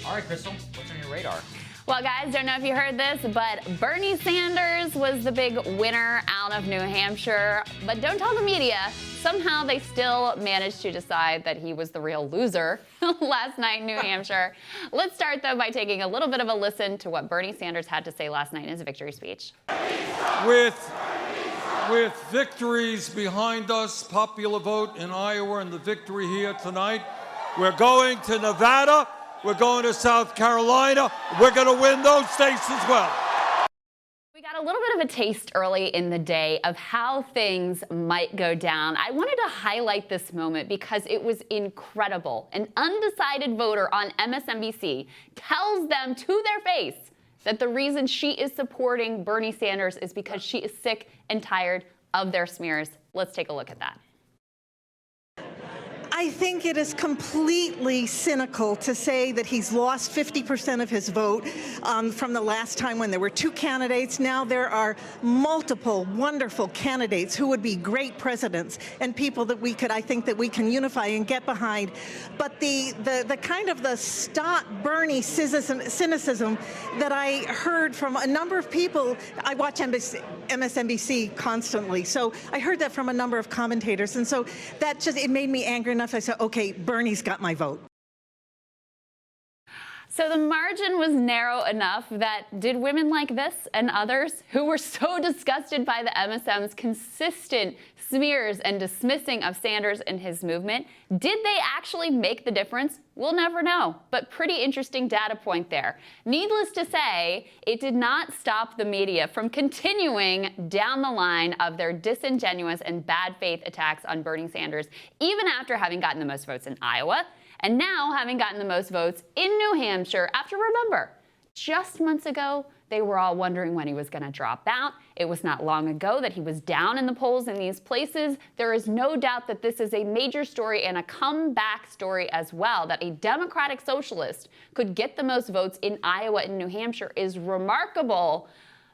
All right, Krystal, what's on your radar? Well, guys, don't know if you heard this, but Bernie Sanders was the big winner out of New Hampshire. But don't tell the media. Somehow they still managed to decide that he was the real loser last night in New Hampshire. Let's start, though, by taking a little bit of a listen to what Bernie Sanders had to say last night in his victory speech. With victories behind us, popular vote in Iowa and the victory here tonight, we're going to Nevada. We're going to South Carolina. We're going to win those states as well. We got a little bit of a taste early in the day of how things might go down. I wanted to highlight this moment because it was incredible. An undecided voter on MSNBC tells them to their face that the reason she is supporting Bernie Sanders is because she is sick and tired of their smears. Let's take a look at that. I think it is completely cynical to say that he's lost 50% of his vote from the last time when there were two candidates. Now there are multiple wonderful candidates who would be great presidents and people that I think that we can unify and get behind. But the kind of the stop Bernie cynicism that I heard from a number of people, I watch MSNBC constantly, so I heard that from a number of commentators, and so that it made me angry enough. I said, okay, Bernie's got my vote. So the margin was narrow enough that did women like this and others who were so disgusted by the MSM's consistent smears and dismissing of Sanders and his movement, did they actually make the difference? We'll never know, but pretty interesting data point there. Needless to say, it did not stop the media from continuing down the line of their disingenuous and bad faith attacks on Bernie Sanders, even after having gotten the most votes in Iowa, and now having gotten the most votes in New Hampshire after, remember, just months ago, they were all wondering when he was going to drop out. It was not long ago that he was down in the polls in these places. There is no doubt that this is a major story and a comeback story as well. That a Democratic socialist could get the most votes in Iowa and New Hampshire is remarkable,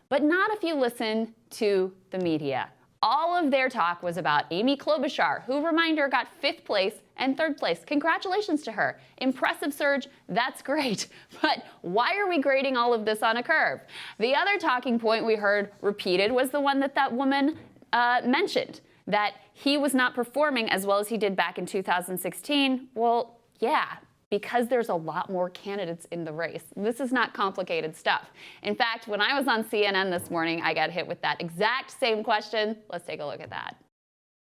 but not if you listen to the media. All of their talk was about Amy Klobuchar, who, reminder, got 5th place and 3rd place. Congratulations to her. Impressive surge. That's great. But why are we grading all of this on a curve? The other talking point we heard repeated was the one that woman mentioned, that he was not performing as well as he did back in 2016. Well, yeah, because there's a lot more candidates in the race. This is not complicated stuff. In fact, when I was on CNN this morning, I got hit with that exact same question. Let's take a look at that.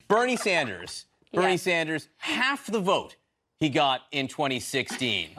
Bernie Sanders. Bernie Sanders, half the vote he got in 2016.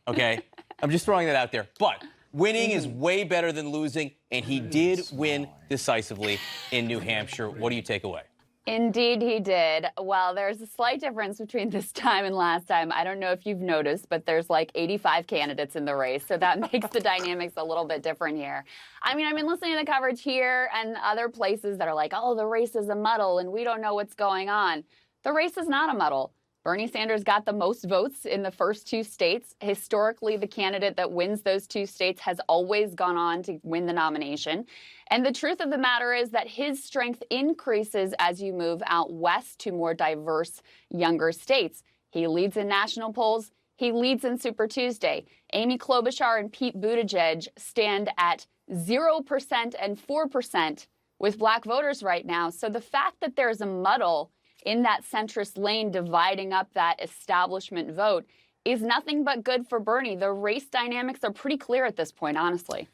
Okay? I'm just throwing that out there. But winning is way better than losing, and he did win decisively in New Hampshire. What do you take away? Indeed, he did. Well, there's a slight difference between this time and last time. I don't know if you've noticed, but there's like 85 candidates in the race, so that makes the dynamics a little bit different here. I mean, I've been listening to the coverage here and other places that are like, oh, the race is a muddle and we don't know what's going on. The race is not a muddle. Bernie Sanders got the most votes in the first 2 states. Historically, the candidate that wins those 2 states has always gone on to win the nomination. And the truth of the matter is that his strength increases as you move out west to more diverse, younger states. He leads in national polls. He leads in Super Tuesday. Amy Klobuchar and Pete Buttigieg stand at 0% and 4% with black voters right now. So the fact that there's a muddle in that centrist lane dividing up that establishment vote is nothing but good for Bernie. The race dynamics are pretty clear at this point, honestly.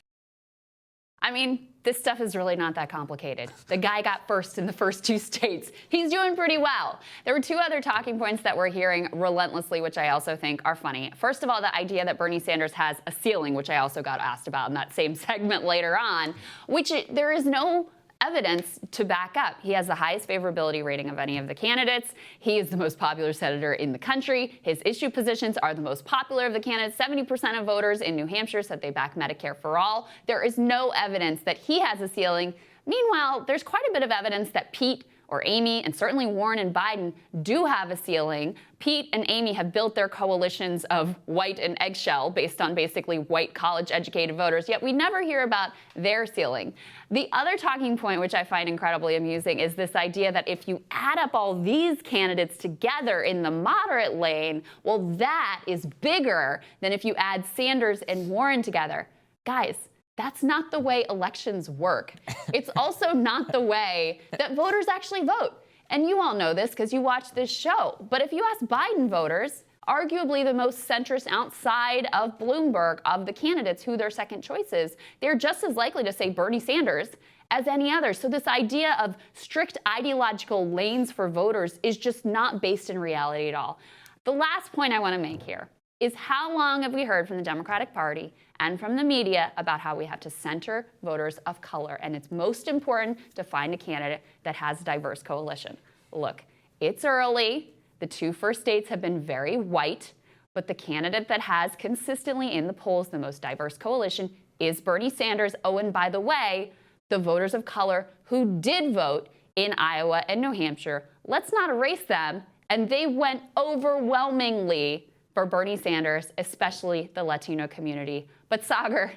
I mean, this stuff is really not that complicated. The guy got first in the first 2 states. He's doing pretty well. There were 2 other talking points that we're hearing relentlessly, which I also think are funny. First of all, the idea that Bernie Sanders has a ceiling, which I also got asked about in that same segment later on, which there is no evidence to back up. He has the highest favorability rating of any of the candidates. He is the most popular senator in the country. His issue positions are the most popular of the candidates. 70% of voters in New Hampshire said they back Medicare for all. There is no evidence that he has a ceiling. Meanwhile, there's quite a bit of evidence that Pete or Amy, and certainly Warren and Biden do have a ceiling. Pete and Amy have built their coalitions of white and eggshell based on basically white college-educated voters, yet we never hear about their ceiling. The other talking point, which I find incredibly amusing, is this idea that if you add up all these candidates together in the moderate lane, well, that is bigger than if you add Sanders and Warren together. Guys, that's not the way elections work. It's also not the way that voters actually vote. And you all know this because you watch this show. But if you ask Biden voters, arguably the most centrist outside of Bloomberg of the candidates who their second choice is, they're just as likely to say Bernie Sanders as any other. So this idea of strict ideological lanes for voters is just not based in reality at all. The last point I want to make here is how long have we heard from the Democratic Party and from the media about how we have to center voters of color, and it's most important to find a candidate that has a diverse coalition. Look, it's early. The 2 first states have been very white, but the candidate that has consistently in the polls the most diverse coalition is Bernie Sanders. Oh, and by the way, the voters of color who did vote in Iowa and New Hampshire, let's not erase them, and they went overwhelmingly for Bernie Sanders, especially the Latino community. But Sagar,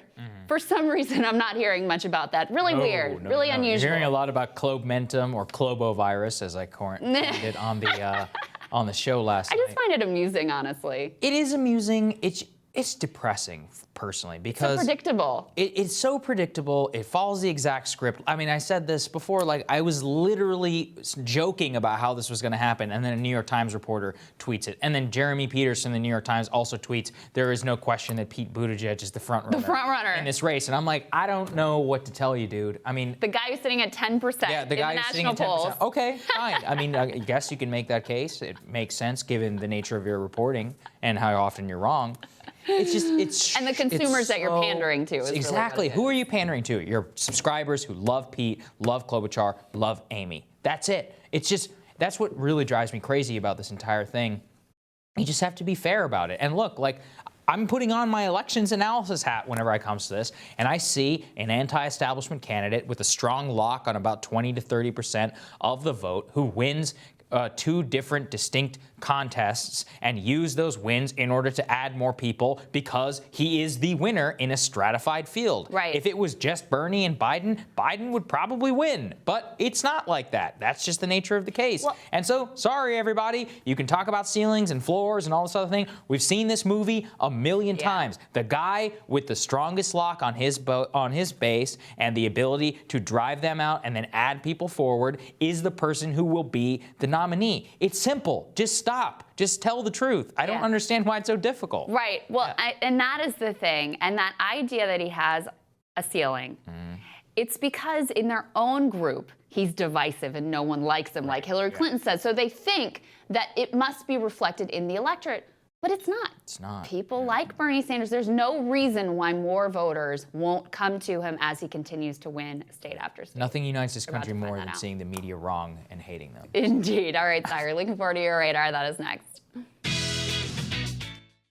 for some reason, I'm not hearing much about that. Really weird, really unusual. You're hearing a lot about clomentum or clobovirus, as I coined it on the show last night. I just find it amusing, honestly. It is amusing. It's depressing, personally, because it's so predictable. It's so predictable. It follows the exact script. I mean, I said this before, like, I was literally joking about how this was going to happen, and then a New York Times reporter tweets it. And then Jeremy Peterson, the New York Times, also tweets, there is no question that Pete Buttigieg is the front runner in this race. And I'm like, I don't know what to tell you, dude. I mean, the guy who's sitting at 10% yeah, the guy in the who's sitting national at 10%. polls. Okay, fine. I mean, I guess you can make that case. It makes sense given the nature of your reporting and how often you're wrong. It's just, and the consumers that you're pandering to. Is exactly. Really who are you pandering to? Your subscribers who love Pete, love Klobuchar, love Amy. That's it. It's just, that's what really drives me crazy about this entire thing. You just have to be fair about it. And look, like, I'm putting on my elections analysis hat whenever I comes to this, and I see an anti-establishment candidate with a strong lock on about 20 to 30% of the vote who wins 2 different distinct contests and use those wins in order to add more people because he is the winner in a stratified field. Right. If it was just Bernie and Biden, Biden would probably win. But it's not like that. That's just the nature of the case. Well, and so, sorry, everybody. You can talk about ceilings and floors and all this other thing. We've seen this movie a million times. The guy with the strongest lock on his base and the ability to drive them out and then add people forward is the person who will be the nominee. It's simple. Just stop. Just tell the truth. I don't understand why it's so difficult. Right. Well, and that is the thing. And that idea that he has a ceiling, it's because in their own group, he's divisive and no one likes him, like Hillary Clinton said. So they think that it must be reflected in the electorate. But it's not. It's not. People like Bernie Sanders. There's no reason why more voters won't come to him as he continues to win state after state. Nothing unites this country more than seeing the media wrong and hating them. Indeed. All right, Sagar, looking forward to your radar. That is next.